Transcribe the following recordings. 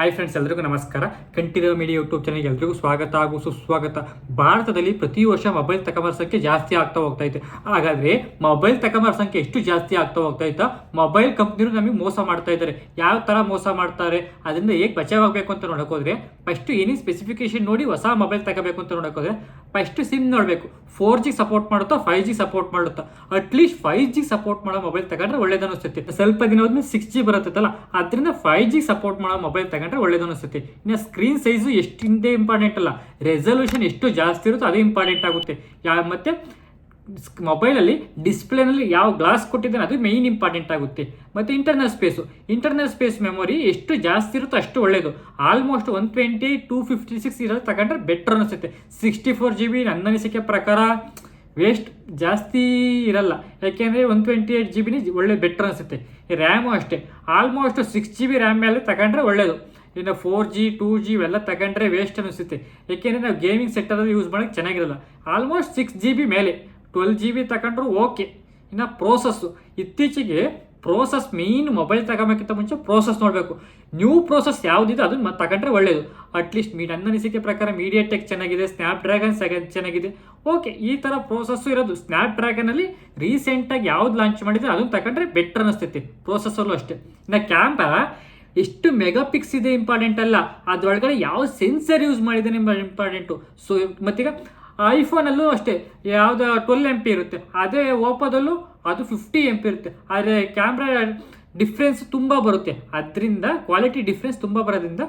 Hi friends, ಎಲ್ಲರಿಗೂ ನಮಸ್ಕಾರ. Kanteerava media YouTube ಚಾನಲ್ಗೆ ಎಲ್ರಿಗೂ ಸ್ವಾಗತ ಹಾಗೂ ಸುಸ್ವಾಗತ. ಭಾರತದಲ್ಲಿ ಪ್ರತಿ ವರ್ಷ ಮೊಬೈಲ್ ತಗೊಂಬರ ಸಂಖ್ಯೆ ಜಾಸ್ತಿ ಆಗ್ತಾ ಹೋಗ್ತಾ ಐತೆ. ಹಾಗಾದ್ರೆ ಮೊಬೈಲ್ ತಗೊಂಬರ ಸಂಖ್ಯೆ ಎಷ್ಟು ಜಾಸ್ತಿ ಆಗ್ತಾ ಹೋಗ್ತಾ ಐತಾ, ಮೊಬೈಲ್ ಕಂಪ್ನಿರು ನಮಗೆ ಮೋಸ ಮಾಡ್ತಾ ಇದ್ದಾರೆ. ಯಾವ ತರ ಮೋಸ ಮಾಡ್ತಾರೆ, ಅದರಿಂದ ಹೇಗೆ ಬಚಾವಾಗಬೇಕು ಅಂತ ನೋಡೋಕೋದ್ರೆ ಫಸ್ಟ್ ಏನೇನು ಸ್ಪೆಸಿಫಿಕೇಶನ್ ನೋಡಿ ಹೊಸ ಮೊಬೈಲ್ ತಗೋಬೇಕು ಅಂತ ನೋಡೋಕೋದ್ರೆ ಫಸ್ಟ್ ಸಿಮ್ ನೋಡಬೇಕು. 4G ಸಪೋರ್ಟ್ ಮಾಡುತ್ತಾ 5G ಸಪೋರ್ಟ್ ಮಾಡುತ್ತಾ. ಅಟ್ಲೀಸ್ಟ್ 5G ಸಪೋರ್ಟ್ ಮಾಡೋ ಮೊಬೈಲ್ ತಗೊಂಡ್ರೆ ಒಳ್ಳೇದು ಅನಿಸುತ್ತೆ. ಸ್ವಲ್ಪ ದಿನ ಹೋದ್ಮೇಲೆ 6G ಬರುತ್ತಲ್ಲ, ಅದರಿಂದ 5G ಸಪೋರ್ಟ್ ಮಾಡೋ ಮೊಬೈಲ್ ತಗೊಂಡ್ರೆ ಒಳ್ಳೇದು ಅನಿಸುತ್ತೆ. ಇನ್ನು ಸ್ಕ್ರೀನ್ ಸೈಜು ಎಷ್ಟಿಂದೇ ಇಂಪಾರ್ಟೆಂಟ್ ಅಲ್ಲ, ರೆಸಲ್ಯೂಷನ್ ಎಷ್ಟು ಜಾಸ್ತಿ ಇರುತ್ತೋ ಅದೇ ಇಂಪಾರ್ಟೆಂಟ್ ಆಗುತ್ತೆ. ಮತ್ತೆ ಮೊಬೈಲಲ್ಲಿ ಡಿಸ್ಪ್ಲೇನಲ್ಲಿ ಯಾವ ಗ್ಲಾಸ್ ಕೊಟ್ಟಿದ್ದಾನೆ ಅದು ಮೇಯ್ನ್ ಇಂಪಾರ್ಟೆಂಟ್ ಆಗುತ್ತೆ. ಮತ್ತು ಇಂಟರ್ನಲ್ ಸ್ಪೇಸ್ ಮೆಮೊರಿ ಎಷ್ಟು ಜಾಸ್ತಿ ಇರುತ್ತೋ ಅಷ್ಟು ಒಳ್ಳೆಯದು. ಆಲ್ಮೋಸ್ಟ್ 120, 256 ಇರೋದು ತಗೊಂಡ್ರೆ ಬೆಟರ್ ಅನಿಸುತ್ತೆ. 64GB ನನ್ನ ಅನಿಸಿಕೆ ಪ್ರಕಾರ ವೇಸ್ಟ್ ಜಾಸ್ತಿ ಇರಲ್ಲ, ಯಾಕೆಂದರೆ 128GB ಒಳ್ಳೆ ಬೆಟರ್ ಅನಿಸುತ್ತೆ. ರ್ಯಾಮು ಅಷ್ಟೇ, ಆಲ್ಮೋಸ್ಟ್ 6GB ರ್ಯಾಮ್ ಮೇಲೆ ತಗೊಂಡ್ರೆ ಒಳ್ಳೆಯದು. ಇನ್ನು 4G 2G ಇವೆಲ್ಲ ತಗೊಂಡ್ರೆ ವೇಸ್ಟ್ ಅನಿಸುತ್ತೆ, ಯಾಕೆಂದರೆ ನಾವು ಗೇಮಿಂಗ್ ಸೆಟ್ಟರಲ್ಲಿ ಯೂಸ್ ಮಾಡೋಕ್ಕೆ ಚೆನ್ನಾಗಿರಲ್ಲ. ಆಲ್ಮೋಸ್ಟ್ 6GB ಮೇಲೆ 12GB ತಗೊಂಡ್ರು ಓಕೆ. ಇನ್ನು ಇತ್ತೀಚೆಗೆ ಪ್ರೋಸೆಸ್ ಮೇಯ್ನ್ ಮೊಬೈಲ್ ತಗೋಬೇಕಿಂತ ಮುಂಚೆ ಪ್ರೋಸೆಸ್ ನೋಡಬೇಕು. ನ್ಯೂ ಪ್ರೋಸೆಸ್ ಯಾವುದಿದೆ ಅದನ್ನು ತಗೊಂಡ್ರೆ ಒಳ್ಳೆಯದು. ಅಟ್ಲೀಸ್ಟ್ ನನ್ನ ಅನಿಸಿಕೆ ಪ್ರಕಾರ MediaTek ಚೆನ್ನಾಗಿದೆ, ಸ್ನ್ಯಾಪ್ಡ್ರ್ಯಾಗನ್ ಚೆನ್ನಾಗಿದೆ, ಓಕೆ. ಈ ಥರ ಪ್ರೋಸೆಸ್ಸು ಇರೋದು. ಸ್ನ್ಯಾಪ್ಡ್ರ್ಯಾಗನಲ್ಲಿ ರೀಸೆಂಟಾಗಿ ಯಾವ್ದು ಲಾಂಚ್ ಮಾಡಿದೆ ಅದನ್ನು ತಗೊಂಡ್ರೆ ಬೆಟರ್ ಅನಿಸ್ತೈತಿ. ಪ್ರೋಸೆಸ್ಸಲ್ಲೂ ಅಷ್ಟೇ. ಇನ್ನು ಕ್ಯಾಮ್ರಾ ಎಷ್ಟು ಮೆಗಾಪಿಕ್ಸ್ ಇದೆ ಇಂಪಾರ್ಟೆಂಟ್ ಅಲ್ಲ, ಅದರೊಳಗಡೆ ಯಾವ ಸೆನ್ಸರ್ ಯೂಸ್ ಮಾಡಿದ್ದಾನೆ ಇಂಪಾರ್ಟೆಂಟು. ಸೊ ಮತ್ತೀಗ ಐಫೋನಲ್ಲೂ ಅಷ್ಟೇ, ಯಾವುದು 12MP ಇರುತ್ತೆ, ಅದೇ ಓಪೋದಲ್ಲೂ ಅದು 50MP ಇರುತ್ತೆ. ಆದರೆ ಕ್ಯಾಮ್ರಾ ಡಿಫ್ರೆನ್ಸ್ ತುಂಬ ಬರುತ್ತೆ. ಅದರಿಂದ ಕ್ವಾಲಿಟಿ ಡಿಫ್ರೆನ್ಸ್ ತುಂಬ ಬರೋದ್ರಿಂದ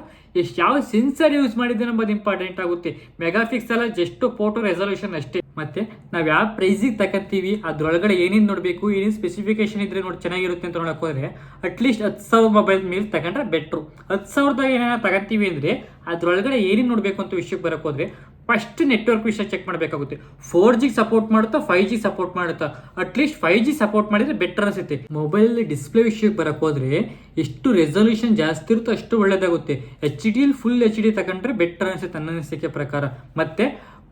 ಯಾವ ಸೆನ್ಸರ್ ಯೂಸ್ ಮಾಡಿದೆ ಅನ್ನೋದು ಇಂಪಾರ್ಟೆಂಟ್ ಆಗುತ್ತೆ. ಮೆಗಾಪಿಕ್ಸೆಲ್ ಜಸ್ಟ್ ಫೋಟೋ ರೆಸಲ್ಯೂಷನ್ ಅಷ್ಟೇ. ಮತ್ತು ನಾವು ಯಾವ ಪ್ರೈಸಿಗೆ ತಗೊಂತೀವಿ ಅದರೊಳಗಡೆ ಏನೇನು ನೋಡಬೇಕು, ಏನೇನು ಸ್ಪೆಸಿಫಿಕೇಶನ್ ಇದ್ದರೆ ನೋಡಿ ಚೆನ್ನಾಗಿರುತ್ತೆ ಅಂತ ನೋಡೋಕೆ ಹೋದರೆ ಅಟ್ಲೀಸ್ಟ್ 10,000 ಮೊಬೈಲ್ ಮೇಲೆ ತಗೊಂಡ್ರೆ ಬೆಟ್ರು. 10,000ದಾಗ ಏನೇನೋ ತಗೊಂತೀವಿ ಅಂದರೆ ಅದರೊಳಗಡೆ ಏನೇನು ನೋಡಬೇಕು ಅಂತ ವಿಷಯಕ್ಕೆ ಬರೋಕೆ ಹೋದರೆ ಫಸ್ಟ್ ನೆಟ್ವರ್ಕ್ ವಿಷಯ ಚೆಕ್ ಮಾಡಬೇಕಾಗುತ್ತೆ. 4G ಸಪೋರ್ಟ್ ಮಾಡುತ್ತಾ 5G ಸಪೋರ್ಟ್ ಮಾಡುತ್ತಾ. ಅಟ್ಲೀಸ್ಟ್ 5G ಸಪೋರ್ಟ್ ಮಾಡಿದರೆ ಬೆಟರ್ ಅನಿಸುತ್ತೆ. ಮೊಬೈಲ್ ಡಿಸ್ಪ್ಲೇ ವಿಷಯಕ್ಕೆ ಬರೋಕೆ ಹೋದರೆ ಎಷ್ಟು ರೆಸಲ್ಯೂಷನ್ ಜಾಸ್ತಿ ಇರುತ್ತೋ ಅಷ್ಟು ಒಳ್ಳೆಯದಾಗುತ್ತೆ. HD ಫುಲ್ HD ತಗೊಂಡ್ರೆ ಬೆಟರ್ ಅನಿಸುತ್ತೆ ನನ್ನ ಅನಿಸಿಕೆ ಪ್ರಕಾರ. ಮತ್ತು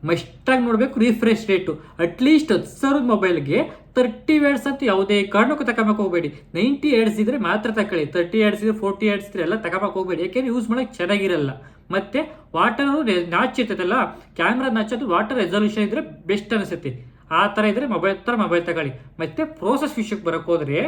ಮಸ್ಟಾಗಿ ನೋಡಬೇಕು ರಿಫ್ರೆಶ್ ರೇಟು. ಅಟ್ಲೀಸ್ಟ್ 10,000 ಮೊಬೈಲ್ಗೆ 30 Hz ಅಂತ ಯಾವುದೇ ಕಾರಣಕ್ಕೂ ತಗೊಂಬಕ್ಕೆ ಹೋಗಬೇಡಿ. 90 Hz ಇದ್ರೆ ಮಾತ್ರ ತಗೊಳ್ಳಿ. 30 Hz ಇದ್ರೆ 40 Hz ಇದ್ರೆ ಎಲ್ಲ ತಗೊಂಬಕ್ಕೆ ಹೋಗಬೇಡಿ, ಯಾಕೆಂದ್ರೆ ಯೂಸ್ ಮಾಡೋಕ್ಕೆ ಚೆನ್ನಾಗಿರಲ್ಲ. ಮತ್ತು ವಾಟರ್ ನಾಚ್ ಇರ್ತೈತಲ್ಲ, ಕ್ಯಾಮ್ರಾ ನಾಚ್, ಅದು ವಾಟರ್ ರೆಸಲ್ಯೂಷನ್ ಇದ್ರೆ ಬೆಸ್ಟ್ ಅನಿಸುತ್ತೆ. ಆ ಥರ ಇದ್ರೆ ಮೊಬೈಲ್ ತಗೊಳ್ಳಿ. ಮತ್ತು ಪ್ರೋಸೆಸ್ ವಿಷಯಕ್ಕೆ ಬರೋಕೆ ಹೋದರೆ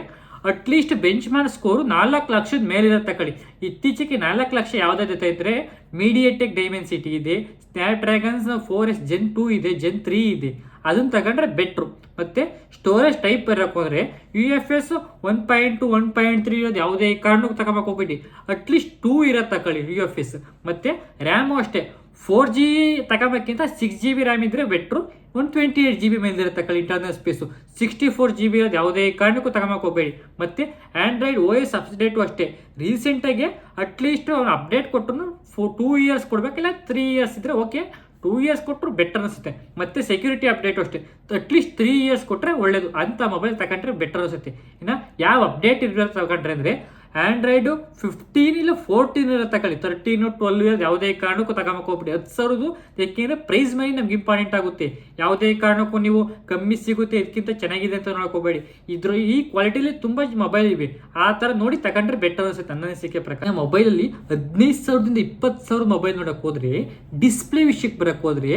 ಅಟ್ಲೀಸ್ಟ್ ಬೆಂಚ್ ಮಾರ್ಕ್ ಸ್ಕೋರು 4 ಲಕ್ಷದ ಮೇಲಿರೋ ತಗೊಳ್ಳಿ. ಇತ್ತೀಚೆಗೆ 4 ಲಕ್ಷ ಯಾವುದಾಗುತ್ತೆ ಇದ್ದರೆ MediaTek Dimensity ಇದೆ, ಸ್ನ್ಯಾಪ್ಡ್ರ್ಯಾಗನ್ಸ್ 4S Gen 2 ಇದೆ, Gen 3 ಇದೆ, ಅದನ್ನು ತಗೊಂಡ್ರೆ ಬೆಟ್ರು. ಮತ್ತು ಸ್ಟೋರೇಜ್ ಟೈಪ್ ಬರೋಕೆ ಹೋದರೆ UFS 1.2 1.3 ಇರೋದು ಯಾವುದೇ ಕಾರಣಕ್ಕೂ ತಗೊಂಬಕ್ಕೆ ಹೋಗ್ಬೇಡಿ. ಅಟ್ಲೀಸ್ಟ್ 2 ಇರೋದು ತಗೊಳ್ಳಿ UFS. ಮತ್ತು ರ್ಯಾಮು ಅಷ್ಟೇ, 4G ತಗೋಬೇಕಿಂತ 6GB ರ್ಯಾಮ್ ಇದ್ದರೆ ಬೆಟ್ರು. 128GB ಮೇಲೆ ತಗೊಳ್ಳಿ. ಇಂಟರ್ನಲ್ ಸ್ಪೇಸು 64GB ಇರೋದು ಯಾವುದೇ ಕಾರಣಕ್ಕೂ ತಗೊಂಬಕ್ಕೆ ಹೋಗಬೇಡಿ. ಮತ್ತು ಆ್ಯಂಡ್ರಾಯ್ಡ್ OS ಅಪ್ಡೇಟು ಅಷ್ಟೇ. ರೀಸೆಂಟಾಗಿ ಅಟ್ಲೀಸ್ಟ್ ಅವ್ನು ಅಪ್ಡೇಟ್ ಕೊಟ್ಟರು 2 ಇಯರ್ಸ್ ಕೊಡಬೇಕಿಲ್ಲ, 3 ಇಯರ್ಸ್ ಇದ್ದರೆ ಓಕೆ. 2 ಇಯರ್ಸ್ ಕೊಟ್ಟರು ಬೆಟರ್ ಅನಿಸುತ್ತೆ. ಮತ್ತು ಸೆಕ್ಯೂರಿಟಿ ಅಪ್ಡೇಟು ಅಷ್ಟೇ, ಅಟ್ಲೀಸ್ಟ್ 3 ಇಯರ್ಸ್ ಕೊಟ್ಟರೆ ಒಳ್ಳೆಯದು. ಅಂಥ ಮೊಬೈಲ್ ತಗೊಂಡ್ರೆ ಬೆಟರ್ ಅನಿಸುತ್ತೆ. ಇನ್ನು ಯಾವ ಅಪ್ಡೇಟ್ ಇರೋದು ತಗೊಂಡ್ರೆ ಅಂದರೆ ಆ್ಯಂಡ್ರಾಯ್ಡು 15 ಇಲ್ಲ 14 ಇರೋ ತಗೊಳ್ಳಿ. 13 12 ಇರೋದು ಯಾವುದೇ ಕಾರಣಕ್ಕೂ ತಗೊಂಬಕ್ಕೆ ಹೋಗ್ಬಿಡಿ. 10,000 ಯಾಕೆಂದರೆ ಪ್ರೈಸ್ ಮೈ ನಮ್ಗೆ ಇಂಪಾರ್ಟೆಂಟ್ ಆಗುತ್ತೆ. ಯಾವುದೇ ಕಾರಣಕ್ಕೂ ನೀವು ಕಮ್ಮಿ ಸಿಗುತ್ತೆ ಇದಕ್ಕಿಂತ ಚೆನ್ನಾಗಿದೆ ಅಂತ ನೋಡ್ಕೋಬೇಡಿ. ಈ ಕ್ವಾಲಿಟಿಲಿ ತುಂಬ ಮೊಬೈಲ್ ಇವೆ, ಆ ಥರ ನೋಡಿ ತಗೊಂಡ್ರೆ ಬೆಟರ್ ಅನಿಸುತ್ತೆ ನನ್ನ ಅನಿಸಿಕೆ ಪ್ರಕಾರ. ಮೊಬೈಲಲ್ಲಿ 15,000ದಿಂದ 20,000 ಮೊಬೈಲ್ ನೋಡೋಕೆ ಹೋದರೆ ಡಿಸ್ಪ್ಲೇ ವಿಷಯಕ್ಕೆ ಬರೋಕ್ಕೆ ಹೋದರೆ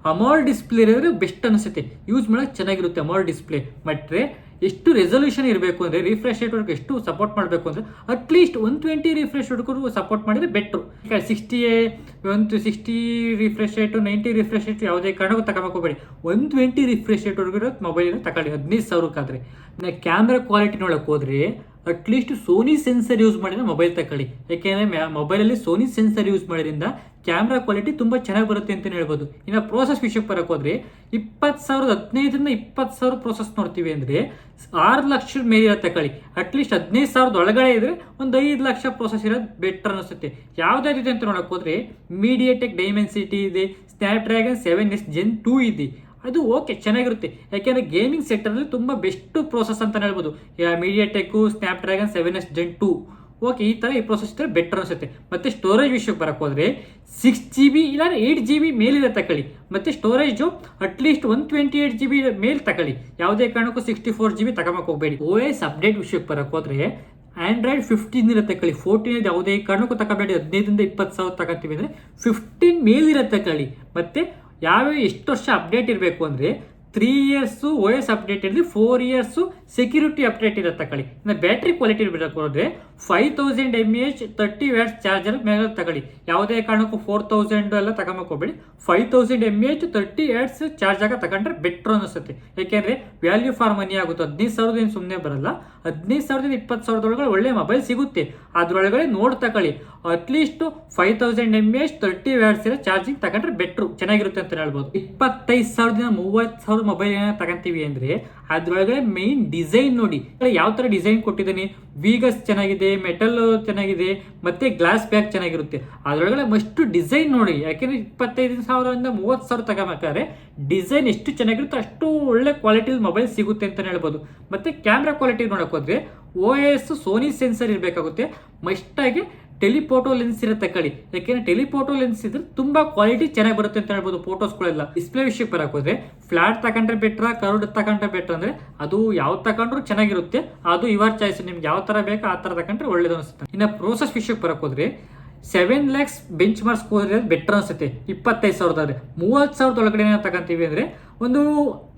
ಅಮೋಲ್ಡ್ ಡಿಸ್ಪ್ಲೇ ಇರೋದ್ರೆ ಬೆಸ್ಟ್ ಅನಿಸುತ್ತೆ, ಯೂಸ್ ಮಾಡೋಕ್ಕೆ ಚೆನ್ನಾಗಿರುತ್ತೆ. ಅಮೋಲ್ಡ್ ಡಿಸ್ಪ್ಲೇ ಮತ್ತು ಎಷ್ಟು ರೆಸಲ್ಯೂಷನ್ ಇರಬೇಕು ಅಂದರೆ ರಿಫ್ರೆಶ್ ರೇಟ್ ಎಷ್ಟು ಸಪೋರ್ಟ್ ಮಾಡಬೇಕು ಅಂದರೆ ಅಟ್ಲೀಸ್ಟ್ 120 ರಿಫ್ರೆಶ್ ರೇಟ್ಗೂ ಸಪೋರ್ಟ್ ಮಾಡಿದರೆ ಬೆಟ್ರು. ಈಗ 60 ರಿಫ್ರೆಶ್ ರೇಟು 90 ರಿಫ್ರೆಶ್ ರೇಟ್ ಯಾವುದೇ ಕಾರಣಕ್ಕೂ ತಗೋಬೇಕು ಹೋಗಬೇಡಿ. 120 ರಿಫ್ರೆಶ್ ರೇಟ್ವರೆಗೂ ಇರೋ ಮೊಬೈಲನ್ನು ತಗೊಳ್ಳಿ 15,000ಕ್ಕಾದರೆ. ಇನ್ನು ಕ್ಯಾಮ್ರಾ ಕ್ವಾಲಿಟಿ ನೋಡೋಕೆ ಹೋದರೆ ಅಟ್ಲೀಸ್ಟ್ ಸೋನಿ ಸೆನ್ಸರ್ ಯೂಸ್ ಮಾಡಿದ್ರೆ ಮೊಬೈಲ್ ತಗೊಳ್ಳಿ, ಯಾಕೆಂದರೆ ಮೊಬೈಲಲ್ಲಿ ಸೋನಿ ಸೆನ್ಸರ್ ಯೂಸ್ ಮಾಡೋದ್ರಿಂದ ಕ್ಯಾಮ್ರಾ ಕ್ವಾಲಿಟಿ ತುಂಬ ಚೆನ್ನಾಗಿ ಬರುತ್ತೆ ಅಂತಲೇ ಹೇಳ್ಬೋದು. ಇನ್ನು ಪ್ರೋಸೆಸ್ ವಿಷಯಕ್ಕೆ ಬರೋಕೆ ಹೋದರೆ 15,000 20,000 ಪ್ರೋಸೆಸ್ ನೋಡ್ತೀವಿ ಅಂದರೆ 6 ಲಕ್ಷದ ಮೇಲೆ ಇರೋ ತಗೊಳ್ಳಿ. ಅಟ್ಲೀಸ್ಟ್ 15,000 ಒಳಗಡೆ ಇದ್ದರೆ ಒಂದು 5 ಲಕ್ಷ ಪ್ರೋಸೆಸ್ ಇರೋದು ಬೆಟರ್ ಅನಿಸುತ್ತೆ. ಯಾವುದಾದಿದೆ ಅಂತ ನೋಡೋಕೆ ಹೋದರೆ MediaTek Dimensity ಇದೆ, ಸ್ನ್ಯಾಪ್ಡ್ರ್ಯಾಗನ್ 7S Gen 2 ಇದೆ, ಅದು ಓಕೆ ಚೆನ್ನಾಗಿರುತ್ತೆ. ಯಾಕೆಂದರೆ ಗೇಮಿಂಗ್ ಸೆಕ್ಟರಲ್ಲಿ ತುಂಬ ಬೆಸ್ಟ್ ಪ್ರೋಸೆಸ್ ಅಂತ ಹೇಳ್ಬೋದು. MediaTek Snapdragon 7S Gen 2 okay. ಈ ಥರ ಈ ಪ್ರೋಸೆಸ್ ಇದ್ದರೆ ಬೆಟರ್ ಅನಿಸುತ್ತೆ. ಮತ್ತು ಸ್ಟೋರೇಜ್ ವಿಷಯಕ್ಕೆ ಬರೋಕೆ ಹೋದರೆ 6GB ಇಲ್ಲ 8GB ಮೇಲಿದೆ ತಗೊಳ್ಳಿ. ಮತ್ತು ಸ್ಟೋರೇಜು ಅಟ್ಲೀಸ್ಟ್ 128GB ಮೇಲೆ ತಗೊಳ್ಳಿ. ಯಾವುದೇ ಕಾರಣಕ್ಕೂ 64GB ತಗೊಂಬಕ್ಕೆ ಹೋಗಬೇಡಿ. OS ಅಪ್ಡೇಟ್ ವಿಷಯಕ್ಕೆ ಬರೋಕೆ ಹೋದರೆ ಆಂಡ್ರಾಯ್ಡ್ 15 ಇರುತ್ತೆ ಕಳಿ. 14 ಯಾವುದೇ ಕಾರಣಕ್ಕೂ ತಗೋಬೇಡಿ. 15,000-20,000 ತಗೋತೀವಿ ಅಂದರೆ 15 ಮೇಲಿರುತ್ತೆ ಕಳಿ. ಮತ್ತು ಎಷ್ಟು ವರ್ಷ ಅಪ್ಡೇಟ್ ಇರಬೇಕು ಅಂದರೆ 3 ಇಯರ್ಸು OS ಅಪ್ಡೇಟ್ ಇರಲಿ, 4 ಇಯರ್ಸು ಸೆಕ್ಯೂರಿಟಿ ಅಪ್ಡೇಟ್ ಇರುತ್ತೆ ತಗೊಳ್ಳಿ. ಇನ್ನು ಬ್ಯಾಟ್ರಿ ಕ್ವಾಲಿಟಿ ಇರಬೇಕು ಅಂದರೆ 5000 mAh 30 ವ್ಯಾಟ್ಸ್ ಚಾರ್ಜರ್ ಮೇಲೆ ತಗೊಳ್ಳಿ. ಯಾವುದೇ ಕಾರಣಕ್ಕೂ 4000 ಎಲ್ಲ ತಗೊಂಬಕ್ಕೆ ಹೋಗ್ಬೇಡಿ. 5000 mAh 30 ವ್ಯಾಟ್ಸ್ ಚಾರ್ಜ್ ಆಗ ತಗೊಂಡ್ರೆ ಬೆಟ್ರ್ ಅನಿಸುತ್ತೆ. ಯಾಕೆಂದರೆ ವ್ಯಾಲ್ಯೂ ಫಾರ್ ಮನಿ ಆಗುತ್ತೆ. 15,000 ಏನು ಸುಮ್ಮನೆ ಬರಲ್ಲ. 15,000 20,000 ಒಳಗಡೆ ಒಳ್ಳೆ ಮೊಬೈಲ್ ಸಿಗುತ್ತೆ. ಅದರೊಳಗಡೆ ನೋಡಿ ತಗೊಳ್ಳಿ. ಅಟ್ಲೀಸ್ಟ್ 5000 mAh 30 ವ್ಯಾಟ್ಸ್ ಇರೋ ಚಾರ್ಜಿಂಗ್ ತಗೊಂಡ್ರೆ ಬೆಟ್ರು, ಚೆನ್ನಾಗಿರುತ್ತೆ ಅಂತ ಹೇಳ್ಬೋದು. 25,000 30,000 ಮೊಬೈಲ್ ಏನೋ ತಗೊಂತೀವಿ ಅಂದರೆ ಅದ್ರೊಳಗಡೆ ಮೇನ್ ಡಿಸೈನ್ ನೋಡಿ ಯಾವ ಥರ ಡಿಸೈನ್ ಕೊಟ್ಟಿದ್ದೀನಿ. ವೀಗಸ್ ಚೆನ್ನಾಗಿದೆ, ಮೆಟಲ್ ಚೆನ್ನಾಗಿದೆ, ಮತ್ತೆ ಗ್ಲಾಸ್ ಬ್ಯಾಕ್ ಚೆನ್ನಾಗಿರುತ್ತೆ. ಅದರೊಳಗಡೆ ಮಸ್ಟ್ ಡಿಸೈನ್ ನೋಡಿ. ಯಾಕೆಂದರೆ 25,000 30,000 ತಗೋಬೇಕಾದ್ರೆ ಡಿಸೈನ್ ಎಷ್ಟು ಚೆನ್ನಾಗಿರುತ್ತೆ ಅಷ್ಟು ಒಳ್ಳೆ ಕ್ವಾಲಿಟಿ ಮೊಬೈಲ್ ಸಿಗುತ್ತೆ ಅಂತ ಹೇಳ್ಬೋದು. ಮತ್ತೆ ಕ್ಯಾಮ್ರಾ ಕ್ವಾಲಿಟಿ ನೋಡೋಕೆ ಹೋದ್ರೆ OIS ಸೋನಿ ಸೆನ್ಸರ್ ಇರಬೇಕಾಗುತ್ತೆ. ಮಸ್ಟಾಗಿ ಟೆಲಿಫೋಟೋ ಲೆನ್ಸ್ ಇರುತ್ತೆ ಕಳಿ. ಯಾಕೆಂದ್ರೆ ಟೆಲಿಫೋಟೋ ಲೆನ್ಸ್ ಇದ್ರೆ ತುಂಬಾ ಕ್ವಾಲಿಟಿ ಚೆನ್ನಾಗಿ ಬರುತ್ತೆ ಅಂತ ಹೇಳ್ಬೋದು ಫೋಟೋಸ್ಗಳೆಲ್ಲ. ಡಿಸ್ಪ್ಲೇ ವಿಷಯಕ್ಕೆ ಬರಕ್ಕೆ ಹೋದ್ರೆ ಫ್ಲಾಟ್ ತಗೊಂಡ್ರೆ ಬೆಟ್ರ, ಕರ್ವ್ಡ್ ತಗೊಂಡ್ರೆ ಬೆಟ್ರ್ ಅಂದ್ರೆ ಅದು ಯಾವ ತಗೊಂಡ್ರು ಚೆನ್ನಾಗಿರುತ್ತೆ. ಅದು ಯುವರ್ ಚಾಯ್ಸ್, ನಿಮ್ಗೆ ಯಾವ ತರ ಬೇಕು ಆ ತರ ತಗೊಂಡ್ರೆ ಒಳ್ಳೇದು ಅನಿಸುತ್ತೆ. ಇನ್ನು ಪ್ರೋಸೆಸ್ ವಿಷಯಕ್ಕೆ ಬರಕ್ಕೆ ಹೋದ್ರೆ 7 lakhs ಬೆಂಚ್ ಮಾರ್ಕ್ಸ್ ಹೋದ್ರೆ ಬೆಟರ್ ಅನ್ಸುತ್ತೆ. 25,000 30,000 ಒಳಗಡೆ ತಗೊಂತೀವಿ ಅಂದ್ರೆ ಒಂದು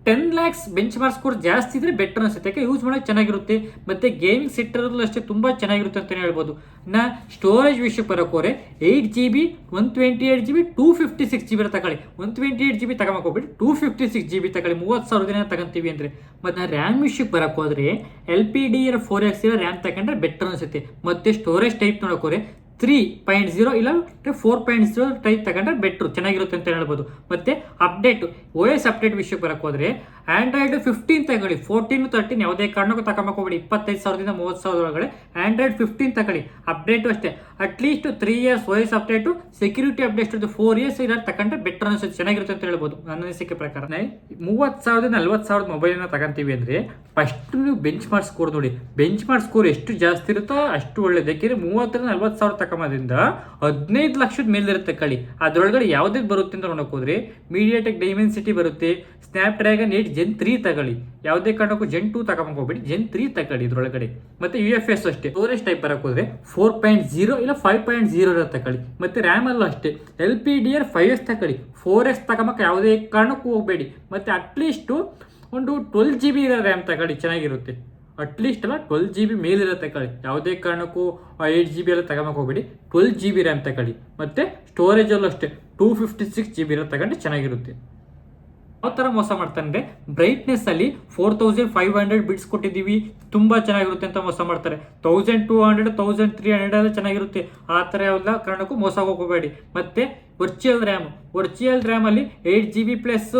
10 lakhs ಬೆಂಚ್ ಮಾರ್ಕ್ಸ್ ಸ್ಕೋರ್ ಜಾಸ್ತಿ ಇದ್ರೆ ಬೆಟರ್ ಅನ್ಸುತ್ತೆ. ಯಾಕೆ ಯೂಸ್ ಮಾಡೋಕೆ ಚೆನ್ನಾಗಿರುತ್ತೆ. ಮತ್ತೆ ಗೇಮಿಂಗ್ ಸೆಕ್ಟರ್ ಅಷ್ಟೇ ತುಂಬಾ ಚೆನ್ನಾಗಿರುತ್ತೆ ಅಂತ ಹೇಳ್ಬೋದು. ಇನ್ನು ಸ್ಟೋರೇಜ್ ವಿಷಯಕ್ಕೆ ಬರೋಕೆ ಹೋದ್ರೆ 8GB 128GB 256GB ತಗೊಳ್ಳಿ. 128GB ತಗೊಂಬಕ್ಕೆ ಹೋಗ್ಬಿಟ್ಟು 256GB ತಗೊಳ್ಳಿ. 30,000 ತಗೊಂತೀವಿ ಅಂದ್ರೆ. ಮತ್ತೆ ರ್ಯಾಮ್ ವಿಷಯಕ್ಕೆ ಬರೋಕೆ ಹೋದ್ರೆ LPDDR4X ರ್ಯಾಮ್ ತಗೊಂಡ್ರೆ ಬೆಟರ್ ಅನ್ಸುತ್ತೆ. ಮತ್ತೆ ಸ್ಟೋರೇಜ್ ಟೈಪ್ ನೋಡೋಕೆ ಹೋದ್ರೆ 3.0 ಇಲ್ಲ 4.0 ಟೈಪ್ ತಗೊಂಡ್ರೆ ಬೆಟ್ರು, ಚೆನ್ನಾಗಿರುತ್ತೆ ಅಂತ ಹೇಳ್ಬೋದು. ಮತ್ತೆ ಅಪ್ಡೇಟ್ OS ಅಪ್ಡೇಟ್ ವಿಷಯಕ್ಕೆ ಬರಕ್ಕೆ ಹೋದ್ರೆ ಆಂಡ್ರಾಯ್ಡ್ 15 ತಗೊಳ್ಳಿ. 14 13 ಯಾವುದೇ ಕಾರಣಕ್ಕೂ ತಗೊಂಬಕ್ಕೆ ಹೋಗ್ಬೇಡಿ. 25,000 30,000 ಒಳಗಡೆ ಆಂಡ್ರಾಯ್ಡ್ 15 ತಗೊಳ್ಳಿ. ಅಪ್ಡೇಟು ಅಷ್ಟೇ at least 3 years OS update, security update 4 years ಇರೋದು ತಗೊಂಡ್ರೆ ಬೆಟರ್ ಅನ್ಸುತ್ತೆ, ಚೆನ್ನಾಗಿರುತ್ತೆ ಅಂತ ಹೇಳ್ಬೋದು ನನ್ನ ಅನಿಸಿಕೆ ಪ್ರಕಾರ. 30,000 40,000 ಮೊಬೈಲನ್ನು ತಗೊಂತೀವಿ ಅಂದರೆ ಫಸ್ಟ್ ನೀವು ಬೆಂಚ್ ಮಾರ್ಕ್ ಸ್ಕೋರ್ ನೋಡಿ. ಬೆಂಚ್ ಮಾರ್ಕ್ ಸ್ಕೋರ್ ಎಷ್ಟು ಜಾಸ್ತಿ ಇರುತ್ತೋ ಅಷ್ಟು ಒಳ್ಳೇದು. ಯಾಕೆಂದರೆ 30,000-40,000 ತಗೊಂಬೋದ್ರಿಂದ 15 ಲಕ್ಷದ ಮೇಲಿರುತ್ತೆ ಕಳಿ. ಅದರೊಳಗಡೆ ಯಾವುದೇ ಬರುತ್ತೆ ಅಂತ ನೋಡೋಕೆ ಹೋದ್ರೆ ಮೀಡಿಯಾಟೆಕ್ ಡೈಮೆನ್ಸಿಟಿ ಬರುತ್ತೆ, ಸ್ನ್ಯಾಪ್ಡ್ರ್ಯಾಗನ್ 8 Gen 3 ತಗೊಳ್ಳಿ. ಯಾವುದೇ ಕಾರಣಕ್ಕೂ Gen 2 ತಗೊಂಡು ಹೋಗ್ಬೇಡಿ, Gen 3 ತಗೊಳ್ಳಿ ಇದರೊಳಗಡೆ. ಮತ್ತೆ UFS ಅಷ್ಟೇ. ಸ್ಟೋರೇಜ್ ಟೈಪ್ ಬರಕ್ಕೆ ಹೋದ್ರೆ 4.0 ಇಲ್ಲ 5.0 ತಗೊಳ್ಳಿ. ಮತ್ತೆ ರ್ಯಾಮ್ ಅಲ್ಲೂ ಅಷ್ಟೇ LPDDR5X ತಗೊಳ್ಳಿ. 4X ತಗೊಂಬಕ್ಕೆ ಯಾವುದೇ ಕಾರಣಕ್ಕೂ ಹೋಗಬೇಡಿ. ಮತ್ತೆ ಅಟ್ಲೀಸ್ಟ್ ಒಂದು 12GB ಇರೋ ರ್ಯಾಮ್ ತಗೊಳ್ಳಿ, ಚೆನ್ನಾಗಿರುತ್ತೆ. ಅಟ್ಲೀಸ್ಟ್ ಅಲ್ಲ 12GB ಮೇಲಿರುತ್ತೆ ತಗೊಳ್ಳಿ. ಯಾವುದೇ ಕಾರಣಕ್ಕೂ 8GB ಎಲ್ಲ ತಗೊಂಬಕ್ಕೆ ಹೋಗ್ಬೇಡಿ. 12GB ರ್ಯಾಮ್ ತಗೊಳ್ಳಿ. ಮತ್ತೆ ಸ್ಟೋರೇಜಲ್ಲೂ ಅಷ್ಟೇ 256GB ಇರೋ ತಗೊಂಡು ಚೆನ್ನಾಗಿರುತ್ತೆ. ಯಾವ ಥರ ಮೋಸ ಮಾಡ್ತಾರೆ ಅಂದರೆ ಬ್ರೈಟ್ನೆಸ್ ಅಲ್ಲಿ 4500 ಬಿಟ್ಸ್ ಕೊಟ್ಟಿದ್ದೀವಿ, ತುಂಬ ಚೆನ್ನಾಗಿರುತ್ತೆ ಅಂತ ಮೋಸ ಮಾಡ್ತಾರೆ. 1200 1300 ಎಲ್ಲ ಚೆನ್ನಾಗಿರುತ್ತೆ. ಆ ಥರ ಎಲ್ಲ ಕಾರಣಕ್ಕೂ ಮೋಸ ಹೋಗಬೇಡಿ. ಮತ್ತೆ ವರ್ಚುವಲ್ ರ್ಯಾಮ್ ಅಲ್ಲಿ 8GB plus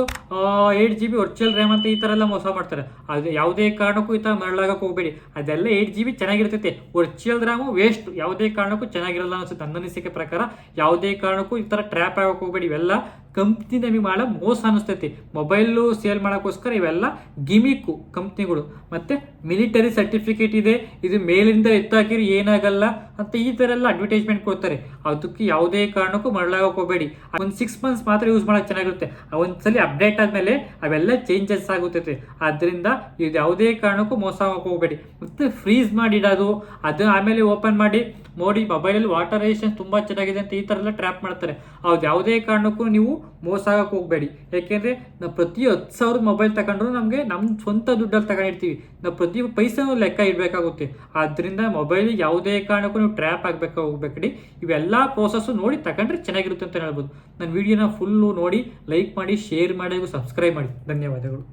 8GB virtual RAM ಅಂತ ಈ ಥರ ಎಲ್ಲ ಮೋಸ ಮಾಡ್ತಾರೆ. ಅದು ಯಾವುದೇ ಕಾರಣಕ್ಕೂ ಈ ಥರ ಮರಳಾಗಕ್ಕೆ ಹೋಗಬೇಡಿ. ಅದೆಲ್ಲ 8GB ಚೆನ್ನಾಗಿರ್ತೈತೆ. ವರ್ಚುವಲ್ ರ್ಯಾಮು ವೇಸ್ಟ್, ಯಾವುದೇ ಕಾರಣಕ್ಕೂ ಚೆನ್ನಾಗಿರಲ್ಲ ಅನಿಸುತ್ತೆ ನನ್ನ ಅನಿಸಿಕೆ ಪ್ರಕಾರ. ಯಾವುದೇ ಕಾರಣಕ್ಕೂ ಈ ಥರ ಟ್ರ್ಯಾಪ್ ಆಗಕ್ಕೆ ಹೋಗಬೇಡಿ. ಇವೆಲ್ಲ ಕಂಪ್ನಿ ನಮಗೆ ಮಾಡೋ ಮೋಸ ಅನಿಸ್ತೈತಿ. ಮೊಬೈಲು ಸೇಲ್ ಮಾಡೋಕ್ಕೋಸ್ಕರ ಇವೆಲ್ಲ ಗಿಮಿಕ್ಕು ಕಂಪ್ನಿಗಳು. ಮತ್ತು ಮಿಲಿಟರಿ ಸರ್ಟಿಫಿಕೇಟ್ ಇದೆ, ಇದು ಮೇಲಿಂದ ಎತ್ತಾಕಿರಿ ಏನಾಗಲ್ಲ ಅಂತ ಈ ಥರ ಎಲ್ಲ ಅಡ್ವರ್ಟೈಸ್ಮೆಂಟ್ ಕೊಡ್ತಾರೆ. ಅದಕ್ಕೆ ಯಾವುದೇ ಕಾರಣಕ್ಕೂ ಮರಳಾಗಕ್ಕೆ ಹೋಗಬೇಡಿ. ಒಂದು 6 months ಮಾತ್ರ ಯೂಸ್ ಮಾಡೋಕೆ ಚೆನ್ನಾಗಿರುತ್ತೆ. ಒಂದ್ಸಲಿ ಅಪ್ಡೇಟ್ ಆದಮೇಲೆ ಅವೆಲ್ಲ ಚೇಂಜಸ್ ಆಗುತ್ತೈತೆ. ಆದ್ದರಿಂದ ಇದು ಯಾವುದೇ ಕಾರಣಕ್ಕೂ ಮೋಸ ಆಗಕ್ಕೆ ಹೋಗಬೇಡಿ. ಮತ್ತು ಫ್ರೀಸ್ ಮಾಡಿಡೋದು, ಅದು ಆಮೇಲೆ ಓಪನ್ ಮಾಡಿ ನೋಡಿ ಮೊಬೈಲಲ್ಲಿ ವಾಟರ್ ರೆಸಿಸ್ಟೆನ್ಸ್ ತುಂಬ ಚೆನ್ನಾಗಿದೆ ಅಂತ ಈ ಥರ ಎಲ್ಲ ಟ್ರ್ಯಾಪ್ ಮಾಡ್ತಾರೆ. ಅದು ಯಾವುದೇ ಕಾರಣಕ್ಕೂ ನೀವು ಮೋಸ ಆಗಕ್ಕೆ ಹೋಗಬೇಡಿ. ಯಾಕೆಂದರೆ ನಾವು ಪ್ರತಿ 10,000 ಮೊಬೈಲ್ ತಗೊಂಡ್ರು ನಮಗೆ ನಮ್ಮ ಸ್ವಂತ ದುಡ್ಡಲ್ಲಿ ತಗೊಂಡಿರ್ತೀವಿ. ನಾವು ಪ್ರತಿ ಪೈಸೆನೂ ಲೆಕ್ಕ ಇಡಬೇಕಾಗುತ್ತೆ. ಆದ್ದರಿಂದ ಮೊಬೈಲಿಗೆ ಯಾವುದೇ ಕಾರಣಕ್ಕೂ ನೀವು ಟ್ರ್ಯಾಪ್ ಹೋಗ್ಬೇಕಡಿ. ಇವೆಲ್ಲ ಪ್ರೋಸೆಸ್ಸು ನೋಡಿ ತಗೊಂಡ್ರೆ ಚೆನ್ನಾಗಿರುತ್ತೆ ಅಂತ ಹೇಳ್ಬೋದು. ನನ್ನ ವಿಡಿಯೋನ ಫುಲ್ಲು ನೋಡಿ ಲೈಕ್ ಮಾಡಿ, ಶೇರ್ ಮಾಡಿ, ಸಬ್ಸ್ಕ್ರೈಬ್ ಮಾಡಿ. ಧನ್ಯವಾದಗಳು.